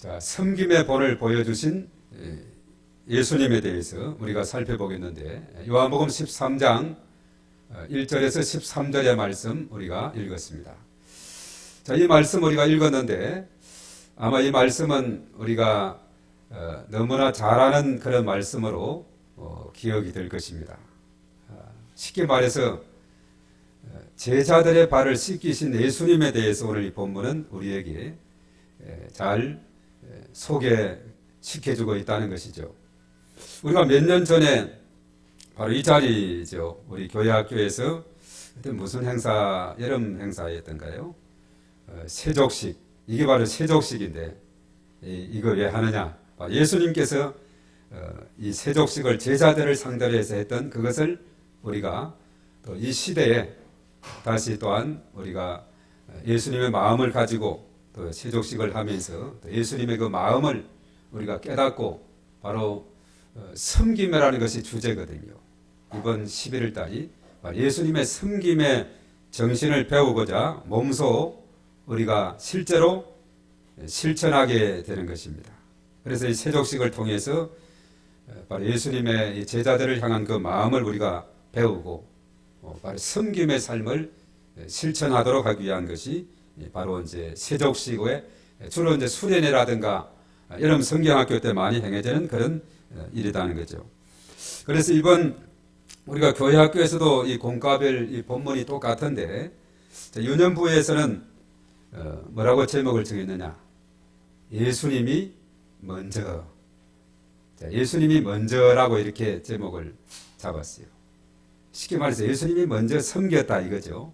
자, 섬김의 본을 보여주신 예수님에 대해서 우리가 살펴보겠는데, 요한복음 13장 1절에서 13절의 말씀 우리가 읽었습니다. 자, 이 말씀 우리가 읽었는데 아마 이 말씀은 우리가 너무나 잘 아는 그런 말씀으로 기억이 될 것입니다. 쉽게 말해서 제자들의 발을 씻기신 예수님에 대해서 오늘 이 본문은 우리에게 잘 소개시켜주고 있다는 것이죠. 우리가 몇 년 전에 바로 이 자리죠. 우리 교회학교에서 그때 무슨 행사, 여름 행사였던가요? 세족식. 이게 바로 세족식인데 이거 왜 하느냐? 예수님께서 이 세족식을 제자들을 상대로 해서 했던 그것을 우리가 또 이 시대에 다시 또한 우리가 예수님의 마음을 가지고 또 세족식을 하면서 또 예수님의 그 마음을 우리가 깨닫고 바로 섬김이라는 것이 주제거든요. 이번 11월 달이 예수님의 섬김의 정신을 배우고자 몸소 우리가 실제로 실천하게 되는 것입니다. 그래서 이 세족식을 통해서 바로 예수님의 제자들을 향한 그 마음을 우리가 배우고 바로 섬김의 삶을 실천하도록 하기 위한 것이 바로 이제 세족식의 주로 이제 수련회라든가 여름 성경학교 때 많이 행해지는 그런 일이라는 거죠. 그래서 이번 우리가 교회학교에서도 이 공과별 이 본문이 똑같은데 유년부에서는 뭐라고 제목을 정했느냐? 예수님이 먼저. 예수님이 먼저라고 이렇게 제목을 잡았어요. 쉽게 말해서 예수님이 먼저 섬겼다 이거죠.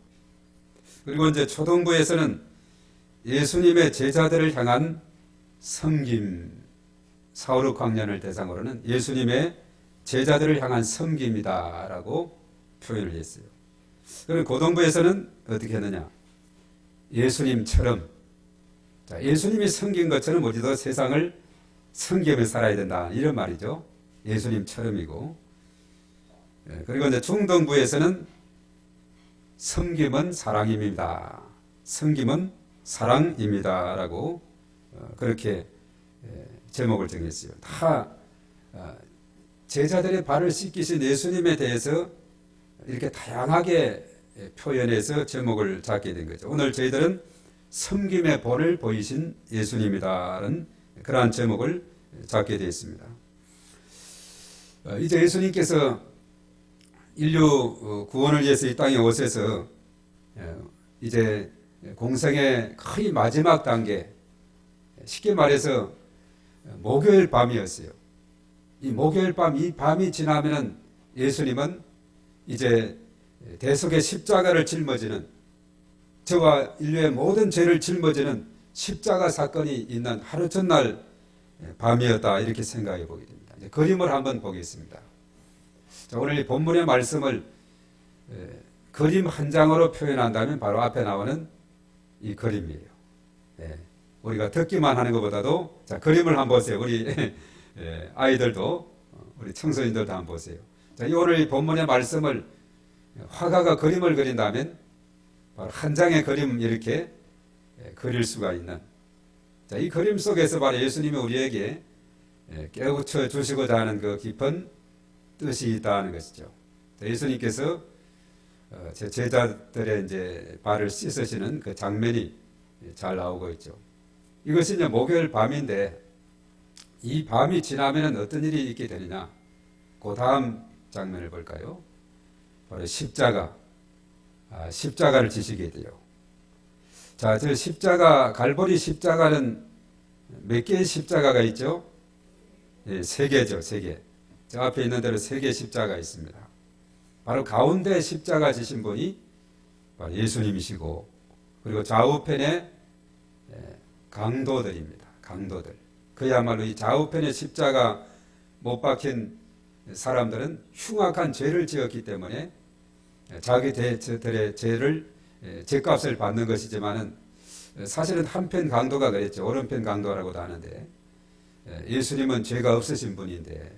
그리고 이제 초등부에서는 예수님의 제자들을 향한 섬김, 사오르 광년을 대상으로는 예수님의 제자들을 향한 섬김이다라고 표현을 했어요. 그리고 고등부에서는 어떻게 했느냐? 예수님처럼, 자, 예수님이 섬긴 것처럼 우리도 세상을 섬기며 살아야 된다 이런 말이죠. 예수님처럼이고, 그리고 이제 중등부에서는 섬김은 사랑입니다. 섬김은 사랑입니다라고 그렇게 제목을 정했어요. 다 제자들의 발을 씻기신 예수님에 대해서 이렇게 다양하게 표현해서 제목을 잡게 된 거죠. 오늘 저희들은 섬김의 본을 보이신 예수님이다라는 그러한 제목을 잡게 되었습니다. 이제 예수님께서 인류 구원을 위해서 이 땅에 오셔서 이제 공생의 거의 마지막 단계, 쉽게 말해서 목요일 밤이었어요. 이 목요일 밤, 이 밤이 지나면은 예수님은 이제 대속의 십자가를 짊어지는, 저와 인류의 모든 죄를 짊어지는 십자가 사건이 있는 하루 전날 밤이었다 이렇게 생각해 보게 됩니다. 이제 그림을 한번 보겠습니다. 자, 오늘 이 본문의 말씀을 그림 한 장으로 표현한다면 바로 앞에 나오는 이 그림이에요. 우리가 듣기만 하는 것보다도 자, 그림을 한번 보세요. 우리 아이들도 우리 청소년들도 한번 보세요. 자, 오늘 이 본문의 말씀을 화가가 그림을 그린다면 바로 한 장의 그림 이렇게 그릴 수가 있는, 자, 이 그림 속에서 바로 예수님이 우리에게 깨우쳐 주시고자 하는 그 깊은 뜻이 있다는 것이죠. 예수님께서 제 제자들의 이제 발을 씻으시는 그 장면이 잘 나오고 있죠. 이것이 이제 목요일 밤인데 이 밤이 지나면 어떤 일이 있게 되느냐? 그 다음 장면을 볼까요? 바로 십자가. 십자가를 지시게 돼요. 자, 저 십자가, 갈보리 십자가는 몇 개의 십자가가 있죠? 예, 3개죠, 3개. 저 앞에 있는 대로 3개의 십자가 있습니다. 바로 가운데 십자가 지신 분이 바로 예수님이시고, 그리고 좌우편에 강도들입니다. 강도들. 그야말로 이 좌우편에 십자가 못 박힌 사람들은 흉악한 죄를 지었기 때문에 자기들의 죄를 죄값을 받는 것이지만은 사실은 한편 강도가 그랬죠. 오른편 강도라고도 하는데 예수님은 죄가 없으신 분인데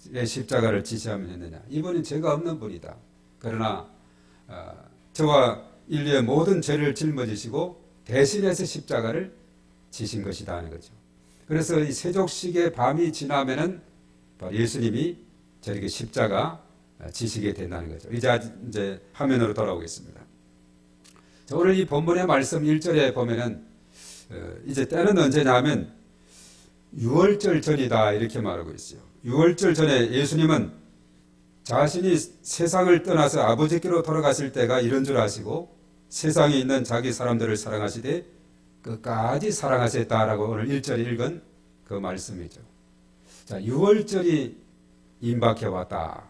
왜 십자가를 지시하면 했느냐? 이분은 죄가 없는 분이다. 그러나 저와 인류의 모든 죄를 짊어지시고 대신해서 십자가를 지신 것이다 하는 거죠. 그래서 이 세족식의 밤이 지나면은 바로 예수님이 저렇게 십자가 지시게 된다는 거죠. 이제 화면으로 돌아오겠습니다. 자, 오늘 이 본문의 말씀 1절에 보면은 이제 때는 언제냐 하면 유월절 전이다 이렇게 말하고 있어요. 유월절 전에 예수님은 자신이 세상을 떠나서 아버지께로 돌아갔을 때가 이런 줄 아시고 세상에 있는 자기 사람들을 사랑하시되 끝까지 사랑하셨다라고 오늘 1절에 읽은 그 말씀이죠. 자, 유월절이 임박해 왔다.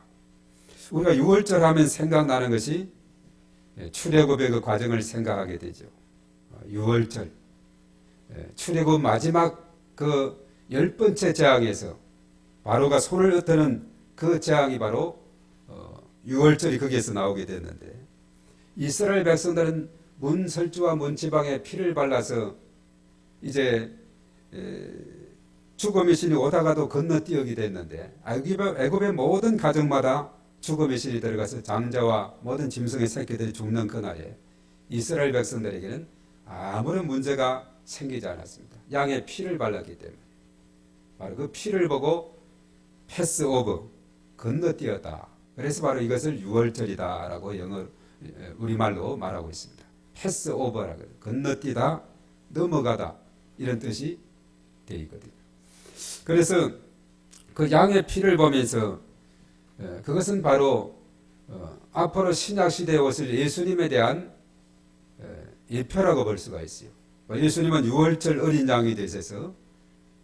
우리가 유월절 하면 생각나는 것이 출애굽의 그 과정을 생각하게 되죠. 유월절. 출애굽 마지막 그 10번째 재앙에서 바로가 손을 흩트는 그 재앙이 바로 유월절이 거기에서 나오게 됐는데 이스라엘 백성들은 문설주와 문지방에 피를 발라서 이제 죽음의 신이 오다가도 건너뛰어게 됐는데 애굽의 모든 가정마다 죽음의 신이 들어가서 장자와 모든 짐승의 새끼들이 죽는 그날에 이스라엘 백성들에게는 아무런 문제가 생기지 않았습니다. 양의 피를 발랐기 때문에 바로 그 피를 보고 패스 오브 건너뛰었다. 그래서 바로 이것을 유월절이다라고 영어 우리말로 말하고 있습니다. 패스 오버라고 건너뛰다 넘어가다 이런 뜻이 되어 있거든요. 그래서 그 양의 피를 보면서 그것은 바로 앞으로 신약시대에 오실 예수님에 대한 예표라고 볼 수가 있어요. 예수님은 유월절 어린 양이 되셔서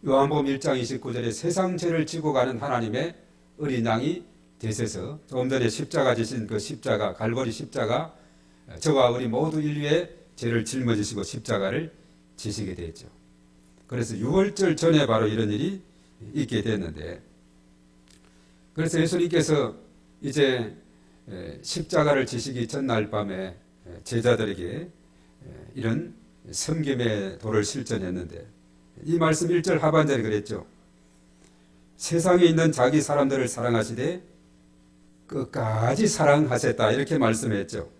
요한복음 1장 29절에 세상 죄를 지고 가는 하나님의 어린 양이 되셔서 조금 전에 십자가 지신 그 십자가 갈보리 십자가 저와 우리 모두 인류의 죄를 짊어지시고 십자가를 지시게 됐죠. 그래서 유월절 전에 바로 이런 일이 있게 됐는데 그래서 예수님께서 이제 십자가를 지시기 전날 밤에 제자들에게 이런 섬김의 도를 실천했는데 이 말씀 1절 하반절에 그랬죠. 세상에 있는 자기 사람들을 사랑하시되 끝까지 사랑하셨다 이렇게 말씀했죠.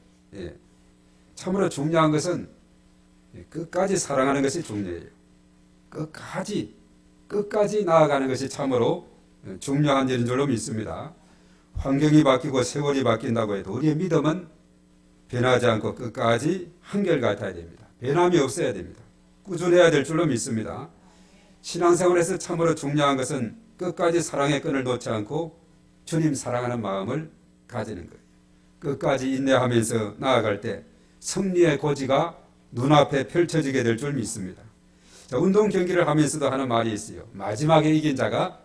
참으로 중요한 것은 끝까지 사랑하는 것이 중요해요. 끝까지 나아가는 것이 참으로 중요한 일인 줄로 믿습니다. 환경이 바뀌고 세월이 바뀐다고 해도 우리의 믿음은 변하지 않고 끝까지 한결같아야 됩니다. 변함이 없어야 됩니다. 꾸준해야 될 줄로 믿습니다. 신앙생활에서 참으로 중요한 것은 끝까지 사랑의 끈을 놓지 않고 주님 사랑하는 마음을 가지는 거예요. 끝까지 인내하면서 나아갈 때 승리의 고지가 눈앞에 펼쳐지게 될 줄 믿습니다. 자, 운동 경기를 하면서도 하는 말이 있어요. 마지막에 이긴 자가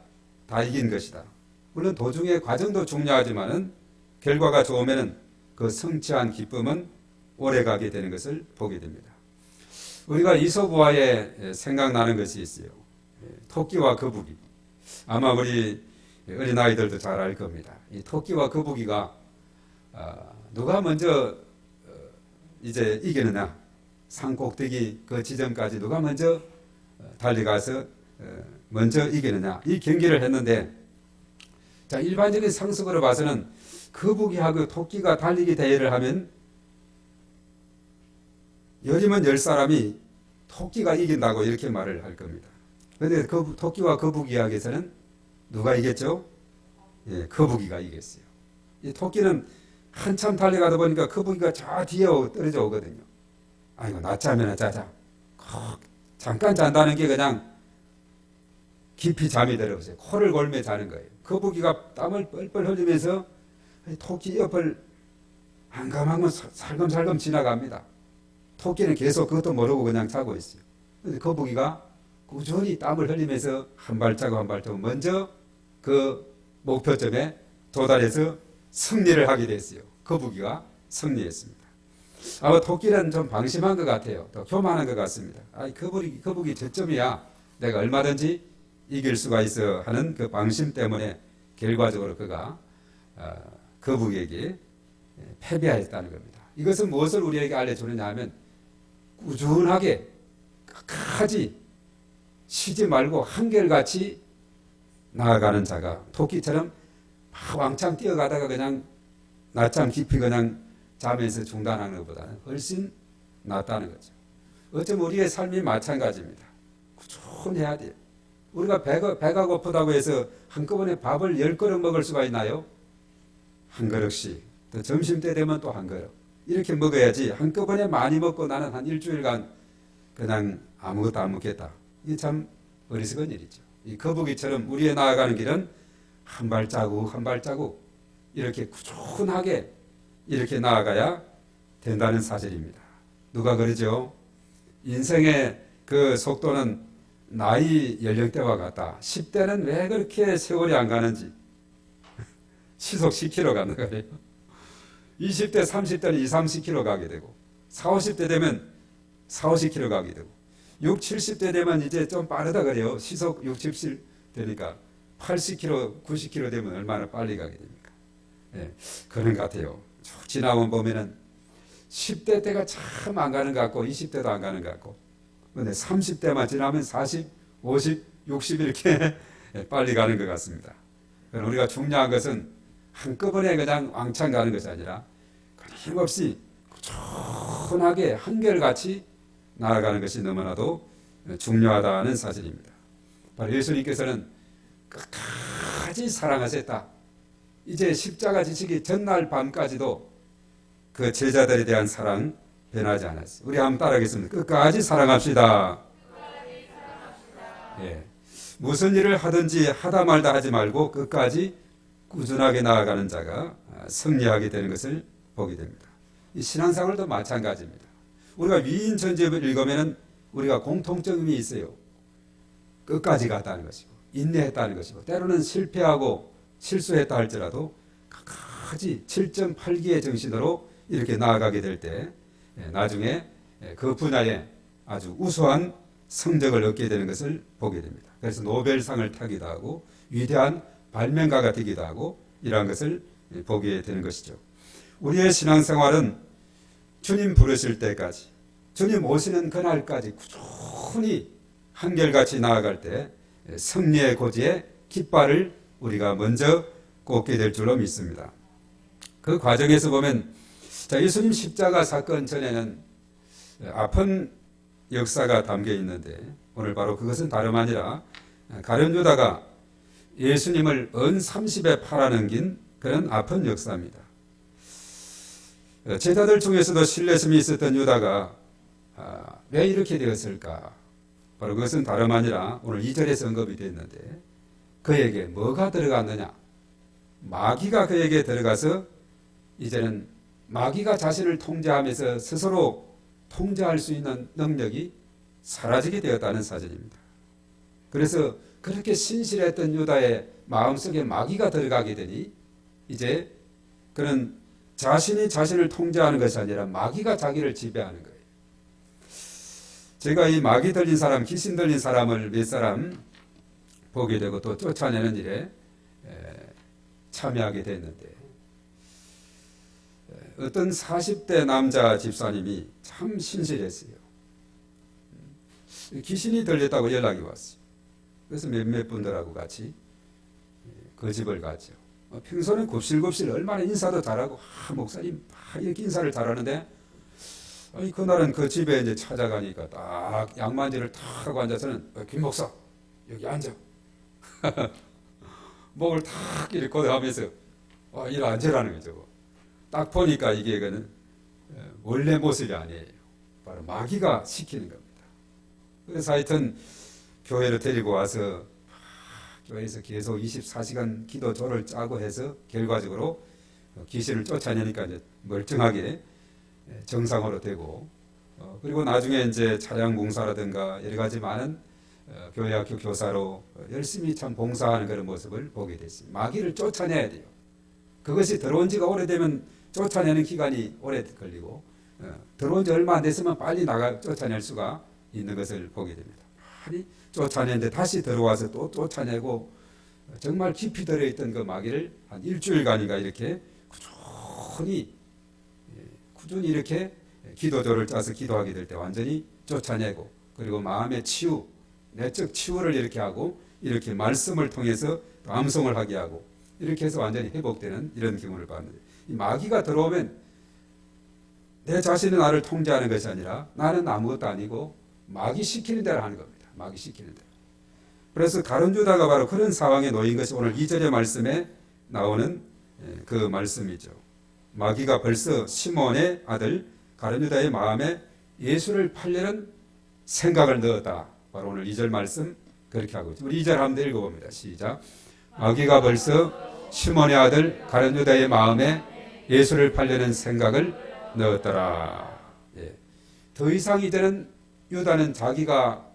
다 이긴 것이다. 물론 도중의 과정도 중요하지만은 결과가 좋으면은 그 성취한 기쁨은 오래가게 되는 것을 보게 됩니다. 우리가 이솝우화에 생각나는 것이 있어요. 토끼와 거북이. 아마 우리 어린아이들도 잘 알 겁니다. 이 토끼와 거북이가 누가 먼저 이제 이기느냐, 산 꼭대기 그 지점까지 누가 먼저 달려가서 먼저 이기느냐 이 경기를 했는데 자, 일반적인 상식으로 봐서는 거북이하고 토끼가 달리기 대회를 하면 열이면 10사람이 토끼가 이긴다고 이렇게 말을 할 겁니다. 그런데 토끼와 거북이 이야기에서는 누가 이겼죠? 예, 거북이가 이겼어요. 이 토끼는 한참 달려가다 보니까 거북이가 저 뒤에 떨어져 오거든요. 아이고 낮잠이나 자자. 잠깐 잔다는 게 그냥 깊이 잠이 들어오세요. 코를 골며 자는 거예요. 거북이가 땀을 뻘뻘 흘리면서 토끼 옆을 한감하면 살금살금 지나갑니다. 토끼는 계속 그것도 모르고 그냥 자고 있어요. 그런데 거북이가 꾸준히 땀을 흘리면서 한 발자국 한 발자국 먼저 그 목표점에 도달해서 승리를 하게 됐어요. 거북이가 승리했습니다. 아마 토끼는 좀 방심한 것 같아요. 또 교만한 것 같습니다. 거북이 저점이야. 내가 얼마든지 이길 수가 있어 하는 그 방심 때문에 결과적으로 그가 거북이에게 패배했다는 겁니다. 이것은 무엇을 우리에게 알려주느냐 하면 꾸준하게 끝까지 쉬지 말고 한결같이 나아가는 자가 토끼처럼 왕창 뛰어가다가 그냥 낮잠 깊이 그냥 자면서 중단하는 것보다는 훨씬 낫다는 거죠. 어쩌면 우리의 삶이 마찬가지입니다. 꾸준해야 돼요. 우리가 배가 고프다고 해서 한꺼번에 밥을 10그릇 먹을 수가 있나요? 한 그릇씩. 또 점심때 되면 또 한 그릇. 이렇게 먹어야지 한꺼번에 많이 먹고 나는 한 일주일간 그냥 아무것도 안 먹겠다. 이게 참 어리석은 일이죠. 이 거북이처럼 우리의 나아가는 길은 한 발자국 한 발자국 이렇게 꾸준하게 이렇게 나아가야 된다는 사실입니다. 누가 그러죠? 인생의 그 속도는 나이 연령대와 같다. 10대는 왜 그렇게 세월이 안 가는지 시속 10km 가는 거예요. 20대, 30대는 2, 30km 가게 되고 40, 50대 되면 40, 50km 가게 되고 60, 70대 되면 이제 좀 빠르다 그래요. 시속 60, 70 되니까 80km, 90km 되면 얼마나 빨리 가게 됩니까? 예, 그런 것 같아요. 쭉 지나고 보면은 10대 때가 참 안 가는 것 같고 20대도 안 가는 것 같고 근데 30대만 지나면 40, 50, 60 이렇게 빨리 가는 것 같습니다. 우리가 중요한 것은 한꺼번에 그냥 왕창 가는 것이 아니라 힘없이 꾸준하게 한결같이 나아가는 것이 너무나도 중요하다는 사실입니다. 바로 예수님께서는 끝까지 사랑하셨다. 이제 십자가 지시기 전날 밤까지도 그 제자들에 대한 사랑 변하지 않았어요. 우리 한번 따라하겠습니다. 끝까지 사랑합시다. 예. 무슨 일을 하든지 하다 말다 하지 말고 끝까지 꾸준하게 나아가는 자가 승리하게 되는 것을 보게 됩니다. 이 신앙생활도 마찬가지입니다. 우리가 위인 전집을 읽으면 우리가 공통점이 있어요. 끝까지 갔다는 것이고 인내했다는 것이고 때로는 실패하고 실수했다 할지라도 끝까지 7.8기의 정신으로 이렇게 나아가게 될 때 나중에 그 분야에 아주 우수한 성적을 얻게 되는 것을 보게 됩니다. 그래서 노벨상을 타기도 하고 위대한 발명가가 되기도 하고 이러한 것을 보게 되는 것이죠. 우리의 신앙생활은 주님 부르실 때까지 주님 오시는 그날까지 꾸준히 한결같이 나아갈 때 승리의 고지에 깃발을 우리가 먼저 꽂게 될 줄로 믿습니다. 그 과정에서 보면 예수님 십자가 사건 전에는 아픈 역사가 담겨 있는데 오늘 바로 그것은 다름 아니라 가룟 유다가 예수님을 은 30에 팔아넘긴 그런 아픈 역사입니다. 제자들 중에서도 신뢰심이 있었던 유다가 왜 이렇게 되었을까? 바로 그것은 다름 아니라 오늘 2절에서 언급이 되었는데 그에게 뭐가 들어갔느냐? 마귀가 그에게 들어가서 이제는 마귀가 자신을 통제하면서 스스로 통제할 수 있는 능력이 사라지게 되었다는 사실입니다. 그래서 그렇게 신실했던 유다의 마음속에 마귀가 들어가게 되니 이제 그는 자신이 자신을 통제하는 것이 아니라 마귀가 자기를 지배하는 거예요. 제가 이 마귀 들린 사람, 귀신 들린 사람을 몇 사람 보게 되고 또 쫓아내는 일에 참여하게 됐는데 어떤 40대 남자 집사님이 참 신실했어요. 귀신이 들렸다고 연락이 왔어요. 그래서 몇몇 분들하고 같이 그 집을 갔죠. 평소는 곱실곱실 얼마나 인사도 잘하고 목사님 이렇게 인사를 잘하는데 그날은 그 집에 이제 찾아가니까 딱 양만지를 탁 하고 앉아서는 김 목사 여기 앉아 목을 탁 이렇게 고대하면서 이리 앉으라는 거죠. 딱 보니까 이게 그는 원래 모습이 아니에요. 바로 마귀가 시키는 겁니다. 그래서 하여튼 교회로 데리고 와서 교회에서 계속 24시간 기도조를 짜고 해서 결과적으로 귀신을 쫓아내니까 이제 멀쩡하게 정상으로 되고 그리고 나중에 이제 차량 봉사라든가 여러 가지 많은 교회 학교 교사로 열심히 참 봉사하는 그런 모습을 보게 됐습니다. 마귀를 쫓아내야 돼요. 그것이 들어온 지가 오래되면 쫓아내는 기간이 오래 걸리고 들어온 지 얼마 안 됐으면 빨리 쫓아낼 수가 있는 것을 보게 됩니다. 빨리 쫓아내는데 다시 들어와서 또 쫓아내고 정말 깊이 들어있던 그 마귀를 한 일주일간인가 이렇게 꾸준히 이렇게 기도조를 짜서 기도하게 될 때 완전히 쫓아내고 그리고 마음의 치유, 내적 치유를 이렇게 하고 이렇게 말씀을 통해서 암송을 하게 하고 이렇게 해서 완전히 회복되는 이런 경우를 봤는데 이 마귀가 들어오면 내 자신은 나를 통제하는 것이 아니라 나는 아무것도 아니고 마귀 시키는 대로 하는 겁니다. 마귀 시키는 대로. 그래서 가룟 유다가 바로 그런 상황에 놓인 것이 오늘 2절의 말씀에 나오는 그 말씀이죠. 마귀가 벌써 시몬의 아들 가룟 유다의 마음에 예수를 팔려는 생각을 넣었다. 바로 오늘 2절 말씀 그렇게 하고 있죠. 우리 2절 한번 읽어봅니다. 시작. 마귀가 벌써 시몬의 아들 가룟 유다의 마음에 예수를 팔려는 생각을 넣었더라. 예. 더 이상 이제는 유다는 자기가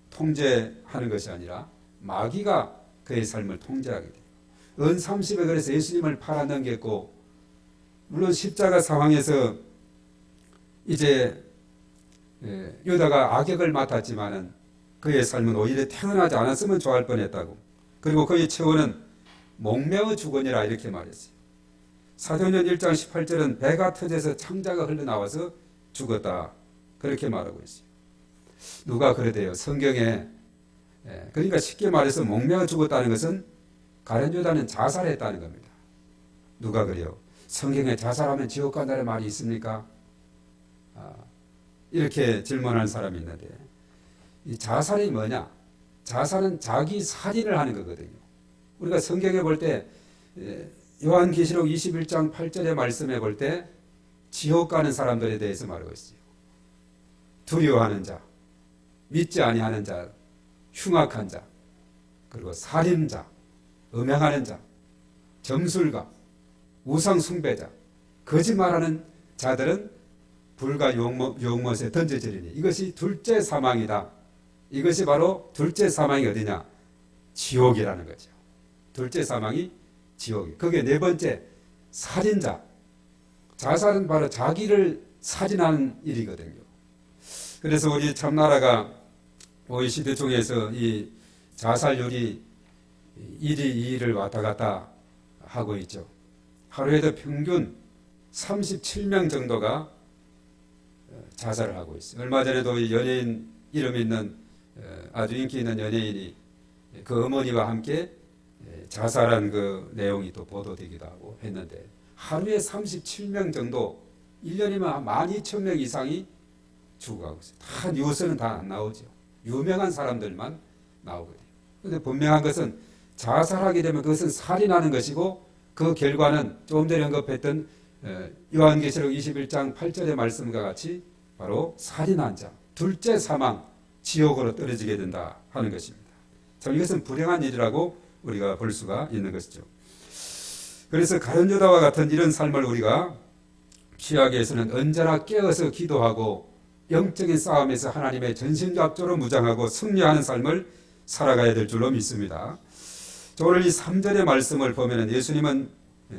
통제하는 것이 아니라 마귀가 그의 삶을 통제하게 돼요. 은 30에 그래서 예수님을 팔아넘겼고, 물론 십자가 상황에서 이제 유다가 악역을 맡았지만은 그의 삶은 오히려 태어나지 않았으면 좋아할 뻔했다고. 그리고 그의 처우는 목매어 죽으니라 이렇게 말했어요. 사도행전 1장 18절은 배가 터져서 창자가 흘러나와서 죽었다 그렇게 말하고 있어요. 누가 그러대요? 성경에. 그러니까 쉽게 말해서 목매어 죽었다는 것은 가룟 유다는 자살했다는 겁니다. 누가 그래요? 성경에 자살하면 지옥 간다는 말이 있습니까? 이렇게 질문하는 사람이 있는데, 이 자살이 뭐냐? 자살은 자기 살인을 하는 거거든요. 우리가 성경에 볼 때 요한계시록 21장 8절의 말씀에 볼 때 지옥 가는 사람들에 대해서 말하고 있어요. 두려워하는 자, 믿지 아니하는 자, 흉악한 자, 그리고 살인자, 음행하는 자, 점술가, 우상 숭배자, 거짓말하는 자들은 불과 용못에 던져지리니 이것이 둘째 사망이다. 이것이 바로 둘째 사망이 어디냐? 지옥이라는 거죠. 둘째 사망이 지옥이. 그게 네 번째 살인자. 자살은 바로 자기를 살인하는 일이거든요. 그래서 우리 참나라가 OECD 중에서 이 자살률이 1위, 2위를 왔다 갔다 하고 있죠. 하루에도 평균 37명 정도가 자살을 하고 있어요. 얼마 전에도 연예인 이름 있는 아주 인기 있는 연예인이 그 어머니와 함께 자살한 그 내용이 또 보도되기도 하고 했는데, 하루에 37명 정도, 1년이면 12,000명 이상이 죽어가고 있어요. 다 뉴스는 다 안 나오죠. 유명한 사람들만 나오거든요. 그런데 분명한 것은 자살하게 되면 그것은 살인하는 것이고, 그 결과는 조금 전에 언급했던 요한계시록 21장 8절의 말씀과 같이 바로 살인한 자, 둘째 사망, 지옥으로 떨어지게 된다 하는 것입니다. 참 이것은 불행한 일이라고 우리가 볼 수가 있는 것이죠. 그래서 가룟 유다와 같은 이런 삶을 우리가 피하기 위해서는 언제나 깨어서 기도하고 영적인 싸움에서 하나님의 전신갑주로 무장하고 승리하는 삶을 살아가야 될 줄로 믿습니다. 오늘 이 3절의 말씀을 보면 예수님은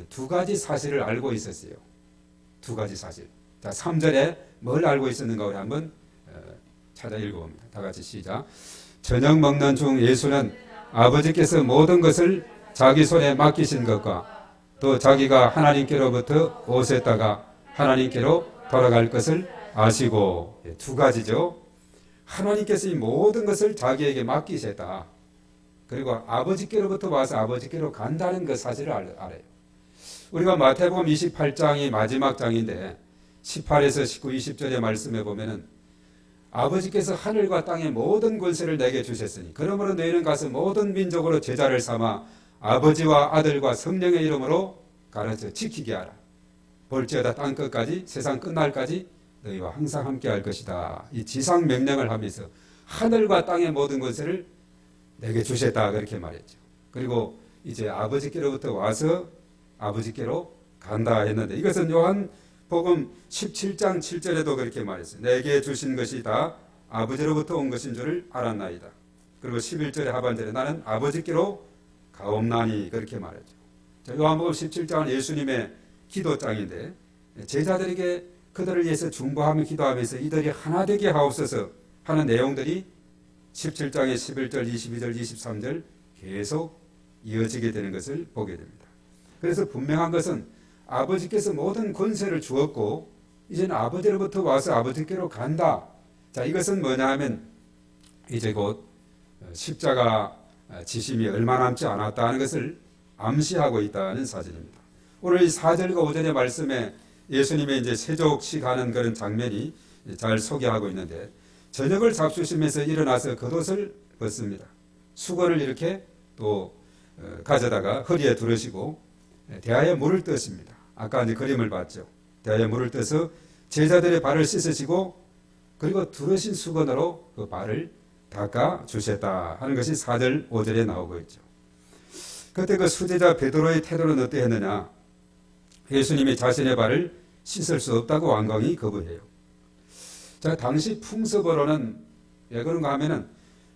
두 가지 사실을 알고 있었어요. 두 가지 사실. 자, 3절에 뭘 알고 있었는가 우리 한번 찾아 읽어봅니다. 다 같이 시작. 저녁 먹는 중 예수는 아버지께서 모든 것을 자기 손에 맡기신 것과 또 자기가 하나님께로부터 오셨다가 하나님께로 돌아갈 것을 아시고, 두 가지죠. 하나님께서 이 모든 것을 자기에게 맡기셨다. 그리고 아버지께로부터 와서 아버지께로 간다는 그 사실을 알아요. 우리가 마태복음 28장이 마지막 장인데 18에서 19, 20절의 말씀에 보면은 아버지께서 하늘과 땅의 모든 권세를 내게 주셨으니 그러므로 너희는 가서 모든 민족으로 제자를 삼아 아버지와 아들과 성령의 이름으로 가르쳐 지키게 하라. 볼지어다 땅끝까지 세상 끝날까지 너희와 항상 함께 할 것이다. 이 지상 명령을 하면서 하늘과 땅의 모든 권세를 내게 주셨다 그렇게 말했죠. 그리고 이제 아버지께로부터 와서 아버지께로 간다 했는데, 이것은 요한복음 17장 7절에도 그렇게 말했어요. 내게 주신 것이 다 아버지로부터 온 것인 줄을 알았나이다. 그리고 11절의 하반절에 나는 아버지께로 가옵나니 그렇게 말했죠. 요한복음 17장은 예수님의 기도장인데 제자들에게 그들을 위해서 중보하며 기도하면서 이들이 하나 되게 하옵소서 하는 내용들이 17장의 11절, 22절, 23절 계속 이어지게 되는 것을 보게 됩니다. 그래서 분명한 것은 아버지께서 모든 권세를 주었고 이제는 아버지로부터 와서 아버지께로 간다. 자, 이것은 뭐냐 하면 이제 곧 십자가 지심이 얼마 남지 않았다는 것을 암시하고 있다는 사실입니다. 오늘 이 4절과 5절의 말씀에 예수님의 이제 세족식 하는 그런 장면이 잘 소개하고 있는데, 저녁을 잡수시면서 일어나서 겉옷을 벗습니다. 수건을 이렇게 또 가져다가 허리에 두르시고 대야에 물을 떠십니다. 아까 이제 그림을 봤죠. 대야에 물을 떠서 제자들의 발을 씻으시고 그리고 두르신 수건으로 그 발을 닦아 주셨다 하는 것이 4절 5절에 나오고 있죠. 그때 그 수제자 베드로의 태도는 어떠했느냐? 예수님이 자신의 발을 씻을 수 없다고 완강히 거부해요. 자, 당시 풍습으로는 왜 그런가 하면은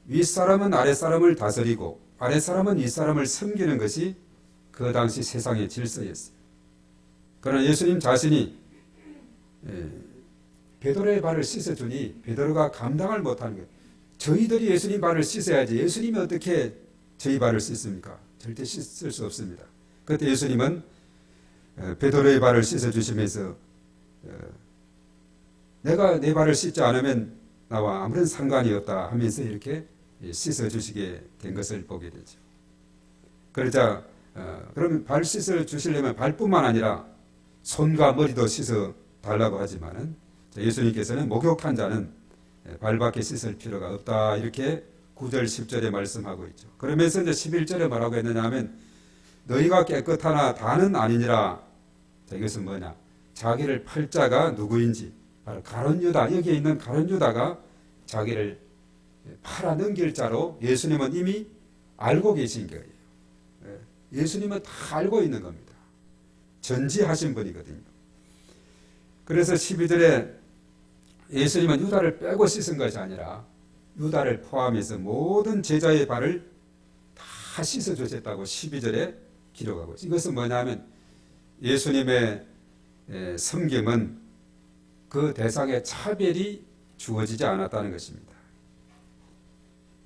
윗사람은 아랫사람을 다스리고 아랫사람은 윗사람을 섬기는 것이 그 당시 세상의 질서였어요. 그러나 예수님 자신이 베드로의 발을 씻어주니 베드로가 감당을 못하는 거예요. 저희들이 예수님 발을 씻어야지 예수님이 어떻게 저희 발을 씻습니까? 절대 씻을 수 없습니다. 그때 예수님은 베드로의 발을 씻어주시면서 내가 내 발을 씻지 않으면 나와 아무런 상관이 없다 하면서 이렇게 씻어주시게 된 것을 보게 되죠. 그러자 그러면 발 씻어주시려면 발뿐만 아니라 손과 머리도 씻어 달라고 하지만은 예수님께서는 목욕한 자는 발밖에 씻을 필요가 없다 이렇게 9절 10절에 말씀하고 있죠. 그러면서 이제 11절에 뭐라고 했느냐 하면 너희가 깨끗하나 다는 아니니라. 자, 이것은 뭐냐? 자기를 팔 자가 누구인지 바로 가룟 유다, 여기에 있는 가룟 유다가 자기를 팔아 넘길 자로 예수님은 이미 알고 계신 거예요. 예수님은 다 알고 있는 겁니다. 전지하신 분이거든요. 그래서 12절에 예수님은 유다를 빼고 씻은 것이 아니라 유다를 포함해서 모든 제자의 발을 다 씻어주셨다고 12절에 기록하고 있어요. 이것은 뭐냐면 예수님의 섬김은 그 대상에 차별이 주어지지 않았다는 것입니다.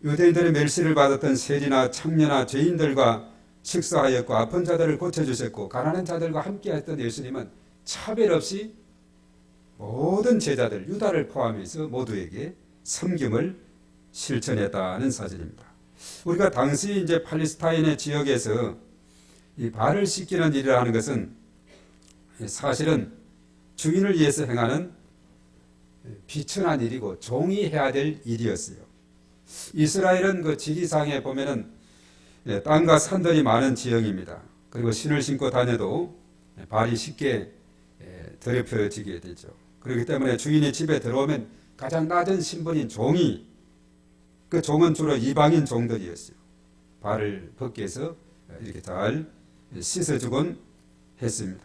유대인들의 멸시를 받았던 세리나 창녀나 죄인들과 식사하였고 아픈 자들을 고쳐주셨고 가난한 자들과 함께했던 예수님은 차별 없이 모든 제자들 유다를 포함해서 모두에게 섬김을 실천했다는 사실입니다. 우리가 당시 이제 팔레스타인의 지역에서 이 발을 씻기는 일을 하는 것은 사실은 주인을 위해서 행하는 비천한 일이고 종이 해야 될 일이었어요. 이스라엘은 그 지리상에 보면은 땅과 산들이 많은 지형입니다. 그리고 신을 신고 다녀도 발이 쉽게 더럽혀지게 되죠. 그렇기 때문에 주인이 집에 들어오면 가장 낮은 신분인 종이 그 종은 주로 이방인 종들이었어요. 발을 벗게 해서 이렇게 잘 씻어주곤 했습니다.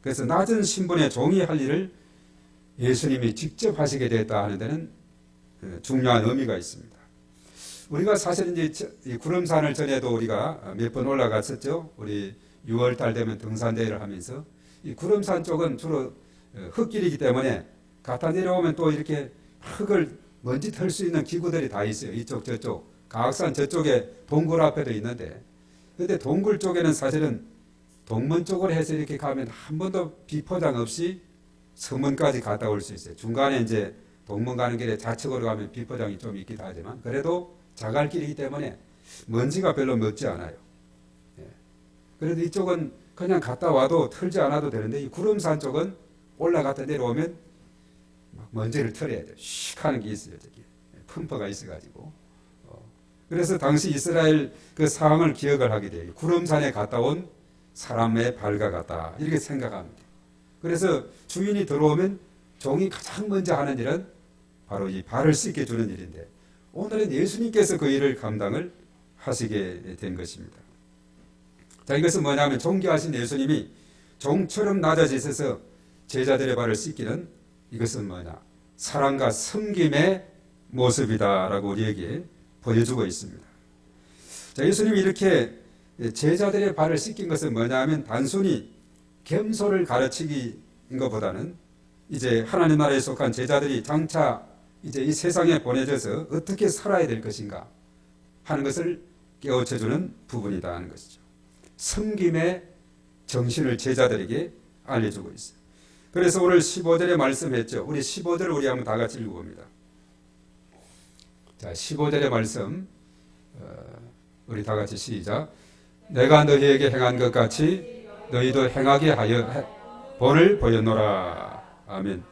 그래서 낮은 신분의 종이 할 일을 예수님이 직접 하시게 됐다 하는 데는 중요한 의미가 있습니다. 우리가 사실 이제 구름산을 전에도 우리가 몇 번 올라갔었죠. 우리 6월 달 되면 등산대회를 하면서 이 구름산 쪽은 주로 흙길이기 때문에 갔다 내려오면 또 이렇게 흙을 먼지 털 수 있는 기구들이 다 있어요. 이쪽 저쪽 가악산 저쪽에 동굴 앞에도 있는데 근데 동굴 쪽에는 사실은 동문 쪽으로 해서 이렇게 가면 한 번도 비포장 없이 서문까지 갔다 올 수 있어요. 중간에 이제 동문 가는 길에 좌측으로 가면 비포장이 좀 있기도 하지만 그래도 자갈길이기 때문에 먼지가 별로 묻지 않아요. 그래도 이쪽은 그냥 갔다 와도 털지 않아도 되는데 이 구름산 쪽은 올라갔다 내려오면 먼지를 털어야 돼요. 슉 하는 게 있어요. 저기 펌프가 있어가지고. 그래서 당시 이스라엘 그 상황을 기억을 하게 돼요. 구름산에 갔다 온 사람의 발과 같다 이렇게 생각합니다. 그래서 주인이 들어오면 종이 가장 먼저 하는 일은 바로 이 발을 씻겨주는 일인데 오늘은 예수님께서 그 일을 감당을 하시게 된 것입니다. 자, 이것은 뭐냐면 존귀하신 예수님이 종처럼 낮아지셔서 제자들의 발을 씻기는 이것은 뭐냐? 사랑과 섬김의 모습이다라고 우리에게 보여주고 있습니다. 자, 예수님이 이렇게 제자들의 발을 씻긴 것은 뭐냐 하면 단순히 겸손을 가르치기인 것보다는 이제 하나님 나라에 속한 제자들이 장차 이제 이 세상에 보내져서 어떻게 살아야 될 것인가 하는 것을 깨우쳐주는 부분이다 하는 것이죠. 섬김의 정신을 제자들에게 알려주고 있어요. 그래서 오늘 15절에 말씀했죠. 우리 15절을 우리 한번 다 같이 읽어봅니다. 자, 15절의 말씀 우리 다 같이 시작. 내가 너희에게 행한 것 같이 너희도 행하게 하여 본을 보였노라. 아멘.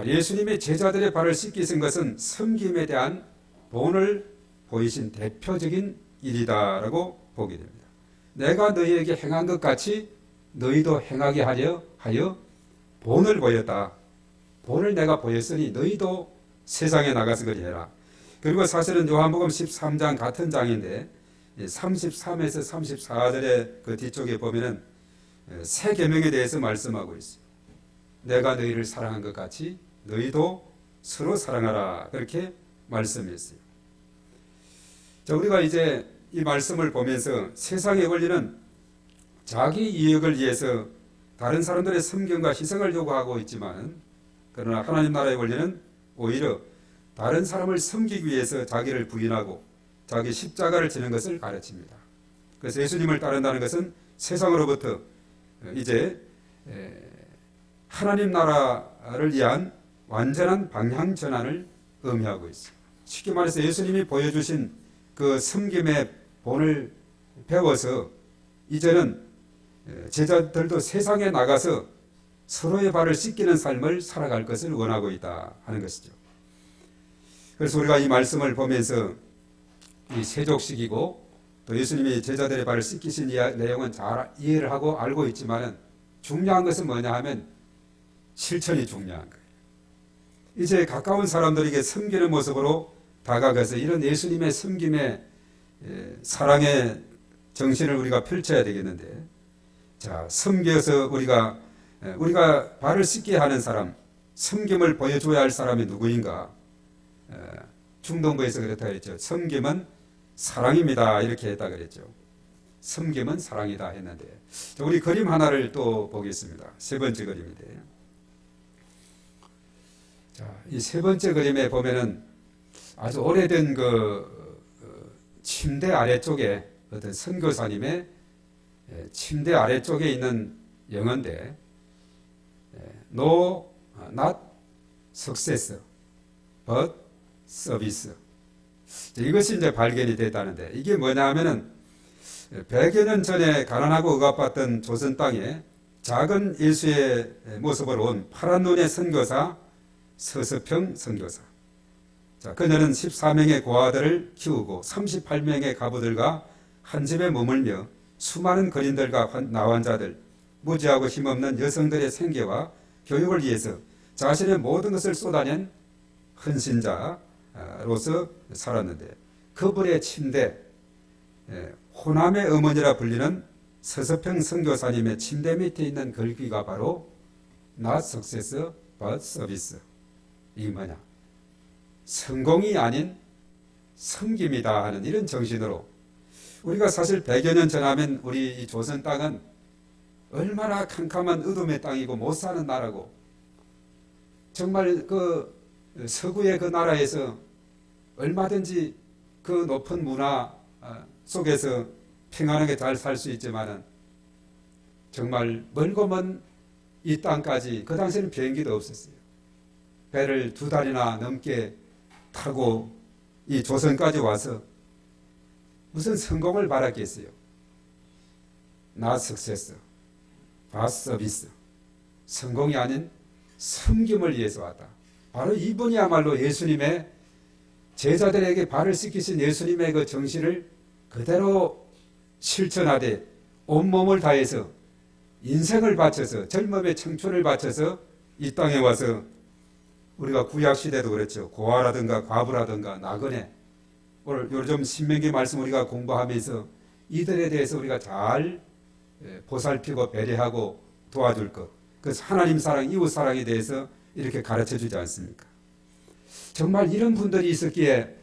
예수님의 제자들의 발을 씻기신 것은 섬김에 대한 본을 보이신 대표적인 일이다라고 보게 됩니다. 내가 너희에게 행한 것 같이 너희도 행하게 하여 본을 보였다. 본을 내가 보였으니 너희도 세상에 나가서 그리 해라. 그리고 사실은 요한복음 13장 같은 장인데 33에서 34절의 그 뒤쪽에 보면은 새 계명에 대해서 말씀하고 있어요. 내가 너희를 사랑한 것 같이 너희도 서로 사랑하라. 그렇게 말씀했어요. 자, 우리가 이제 이 말씀을 보면서 세상의 원리는 자기 이익을 위해서 다른 사람들의 섬김과 희생을 요구하고 있지만, 그러나 하나님 나라의 원리는 오히려 다른 사람을 섬기기 위해서 자기를 부인하고 자기 십자가를 지는 것을 가르칩니다. 그래서 예수님을 따른다는 것은 세상으로부터 이제 하나님 나라를 위한 완전한 방향 전환을 의미하고 있습니다. 쉽게 말해서 예수님이 보여주신 그 섬김의 본을 배워서 이제는 제자들도 세상에 나가서 서로의 발을 씻기는 삶을 살아갈 것을 원하고 있다 하는 것이죠. 그래서 우리가 이 말씀을 보면서 이 세족식이고 또 예수님이 제자들의 발을 씻기신 내용은 잘 이해를 하고 알고 있지만 중요한 것은 뭐냐 하면 실천이 중요한 거예요. 이제 가까운 사람들에게 섬기는 모습으로 다가가서 이런 예수님의 섬김의 사랑의 정신을 우리가 펼쳐야 되겠는데, 자, 섬겨서 우리가 발을 씻게 하는 사람, 섬김을 보여줘야 할 사람이 누구인가? 중동부에서 그렇다 그랬죠. 섬김은 사랑입니다. 이렇게 했다 그랬죠. 섬김은 사랑이다 했는데, 자, 우리 그림 하나를 또 보겠습니다. 세 번째 그림인데, 자, 이 세 번째 그림에 보면은 아주 오래된 그 침대 아래쪽에 어떤 선교사님의 침대 아래쪽에 있는 영어인데, No, not success, but service. 이것이 이제 발견이 됐다는데, 이게 뭐냐 하면은 100여 년 전에 가난하고 억압받던 조선 땅에 작은 예수의 모습으로 온 파란 눈의 선교사 서서평 선교사. 자, 그녀는 14명의 고아들을 키우고 38명의 가부들과 한 집에 머물며 수많은 거린들과 나환자들, 무지하고 힘없는 여성들의 생계와 교육을 위해서 자신의 모든 것을 쏟아낸 헌신자로서 살았는데, 그분의 침대, 호남의 어머니라 불리는 서서평 선교사님의 침대 밑에 있는 글귀가 바로 Not success but service. 이게 뭐냐? 성공이 아닌 섬김이다 하는 이런 정신으로, 우리가 사실 100여 년 전하면 우리 이 조선 땅은 얼마나 캄캄한 어둠의 땅이고 못 사는 나라고, 정말 그 서구의 그 나라에서 얼마든지 그 높은 문화 속에서 평안하게 잘 살 수 있지만은 정말 멀고 먼 이 땅까지, 그 당시에는 비행기도 없었어요. 배를 2달이나 넘게 타고 이 조선까지 와서 무슨 성공을 바랐겠어요? Not success, but service. 성공이 아닌 섬김을 위해서 왔다. 바로 이분이야말로 예수님의 제자들에게 발을 씻기신 예수님의 그 정신을 그대로 실천하되 온몸을 다해서 인생을 바쳐서, 젊음의 청춘을 바쳐서 이 땅에 와서, 우리가 구약시대도 그랬죠. 고아라든가 과부라든가 나그네, 오늘 요즘 신명기 말씀 우리가 공부하면서 이들에 대해서 우리가 잘 보살피고 배려하고 도와줄 것, 그 하나님 사랑, 이웃 사랑에 대해서 이렇게 가르쳐 주지 않습니까? 정말 이런 분들이 있었기에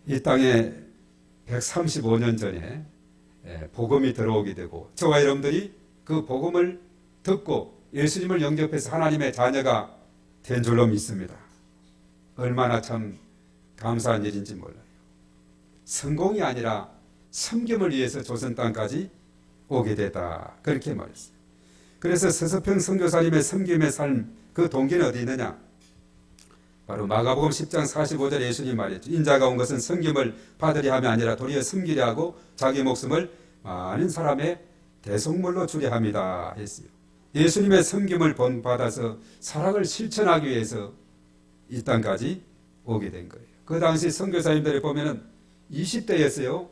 이 땅에 135년 전에 복음이 들어오게 되고, 저와 여러분들이 그 복음을 듣고 예수님을 영접해서 하나님의 자녀가 된 줄로 믿습니다. 얼마나 참 감사한 일인지 몰라요. 성공이 아니라 섬김을 위해서 조선 땅까지 오게 되다, 그렇게 말했어요. 그래서 서서평 선교사님의 섬김의 삶, 그 동기는 어디 있느냐? 바로 마가복음 10장 45절에 예수님 말했죠. 인자가 온 것은 섬김을 받으려 함이 아니라 도리어 섬기려 하고 자기 목숨을 많은 사람의 대속물로 주려 함이다 했어요. 예수님의 섬김을 본받아서 사랑을 실천하기 위해서 이 땅까지 오게 된 거예요. 그 당시 선교사님들을 보면은 20대였어요.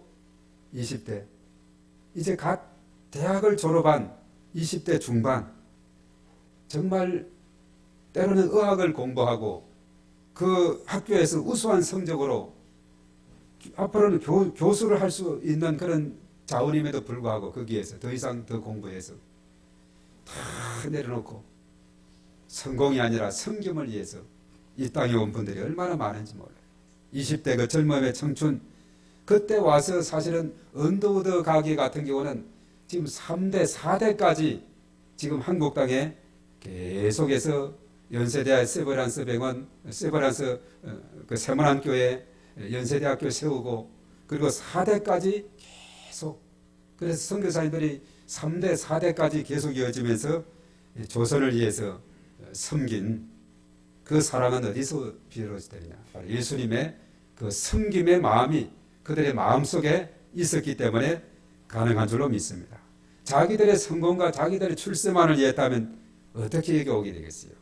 20대, 이제 갓 대학을 졸업한 20대 중반, 정말 때로는 의학을 공부하고 그 학교에서 우수한 성적으로 앞으로는 교수를 할 수 있는 그런 자원임에도 불구하고 거기에서 더 이상 더 공부해서 다 내려놓고 성공이 아니라 성김을 위해서 이 땅에 온 분들이 얼마나 많은지 몰라요. 20대 그 젊음의 청춘, 그때 와서 사실은 언더우드 가게 같은 경우는 지금 3대, 4대까지 지금 한국 땅에 계속해서 연세대학 세브란스 병원, 세브란스 그 세문안교회 연세대학교 세우고 그리고 4대까지 계속, 그래서 선교사님들이 3대, 4대까지 계속 이어지면서 조선을 위해서 섬긴 그 사랑은 어디서 비롯되느냐? 바로 예수님의 그 섬김의 마음이 그들의 마음속에 있었기 때문에 가능한 줄로 믿습니다. 자기들의 성공과 자기들의 출세만을 위했다면 어떻게 여기 오게 되겠어요?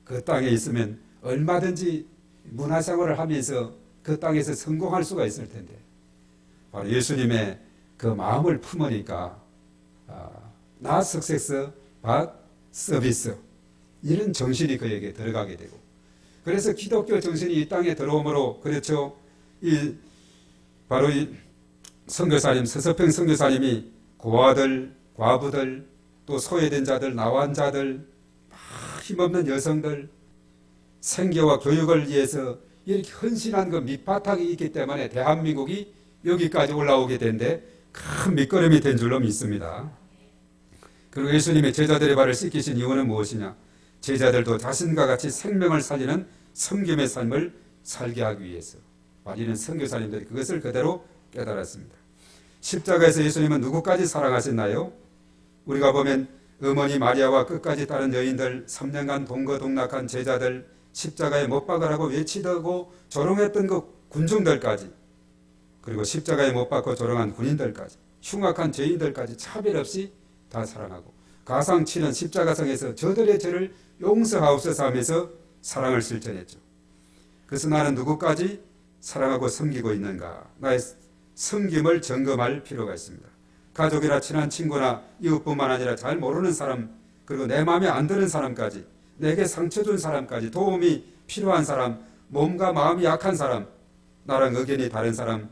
그 땅에 있으면 얼마든지 문화생활을 하면서 그 땅에서 성공할 수가 있을 텐데 바로 예수님의 그 마음을 품으니까 not success but service, 이런 정신이 그에게 들어가게 되고, 그래서 기독교 정신이 이 땅에 들어오므로, 그렇죠, 바로 이 선교사님, 서서평 선교사님이 고아들, 과부들, 또 소외된 자들, 나환자들, 힘없는 여성들 생계와 교육을 위해서 이렇게 헌신한 그 밑바탕이 있기 때문에 대한민국이 여기까지 올라오게 된데 큰 밑거름이 된 줄로 믿습니다. 그리고 예수님의 제자들의 발을 씻기신 이유는 무엇이냐? 제자들도 자신과 같이 생명을 살리는 섬김의 삶을 살게 하기 위해서. 많은 선교사님들이 그것을 그대로 깨달았습니다. 십자가에서 예수님은 누구까지 사랑하셨나요? 우리가 보면 어머니 마리아와 끝까지 따른 여인들, 3년간 동거동락한 제자들, 십자가에 못 박으라고 외치고 조롱했던 그 군중들까지, 그리고 십자가에 못 박고 조롱한 군인들까지, 흉악한 죄인들까지 차별 없이 다 사랑하고, 가상 치는 십자가상에서 저들의 죄를 용서하옵소서 하면서 사랑을 실천했죠. 그래서 나는 누구까지 사랑하고 섬기고 있는가? 나의 섬김을 점검할 필요가 있습니다. 가족이나 친한 친구나 이웃뿐만 아니라 잘 모르는 사람, 그리고 내 마음에 안 드는 사람까지, 내게 상처 준 사람까지, 도움이 필요한 사람, 몸과 마음이 약한 사람, 나랑 의견이 다른 사람,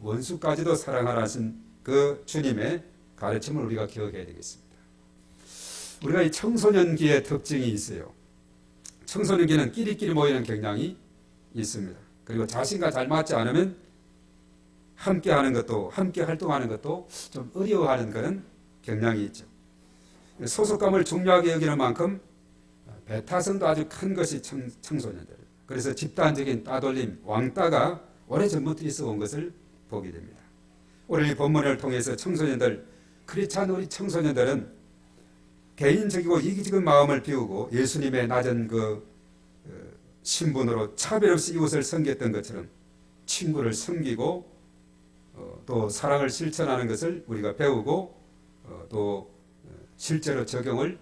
원수까지도 사랑하라 하신 그 주님의 가르침을 우리가 기억해야 되겠습니다. 우리가 이 청소년기의 특징이 있어요. 청소년기는 끼리끼리 모이는 경향이 있습니다. 그리고 자신과 잘 맞지 않으면 함께 하는 것도, 함께 활동하는 것도 좀 어려워하는 그런 경향이 있죠. 소속감을 중요하게 여기는 만큼 배타성도 아주 큰 것이 청소년들. 그래서 집단적인 따돌림, 왕따가 오래전부터 있어 온 것을 보게 됩니다. 오늘 이 본문을 통해서 청소년들, 크리스찬 우리 청소년들은 개인적이고 이기적인 마음을 비우고 예수님의 낮은 그 신분으로 차별 없이 이웃을 섬겼던 것처럼 친구를 섬기고 또 사랑을 실천하는 것을 우리가 배우고 또 실제로 적용을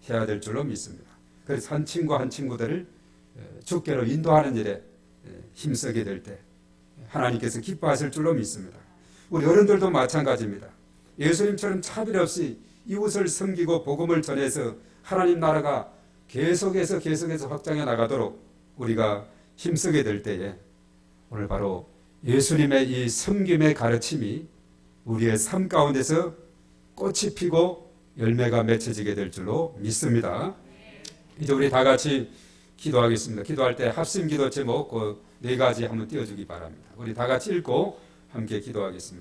해야 될 줄로 믿습니다. 그래서 한 친구 한 친구들을 주께로 인도하는 일에 힘쓰게 될 때 하나님께서 기뻐하실 줄로 믿습니다. 우리 어른들도 마찬가지입니다. 예수님처럼 차별 없이 이웃을 섬기고 복음을 전해서 하나님 나라가 계속해서 확장해 나가도록 우리가 힘쓰게 될 때에 오늘 바로 예수님의 이 섬김의 가르침이 우리의 삶 가운데서 꽃이 피고 열매가 맺혀지게 될 줄로 믿습니다. 이제 우리 다 같이 기도하겠습니다. 기도할 때 합심 기도 제목 그 4가지 한번 띄워주기 바랍니다. 우리 다 같이 읽고 함께 기도하겠습니다.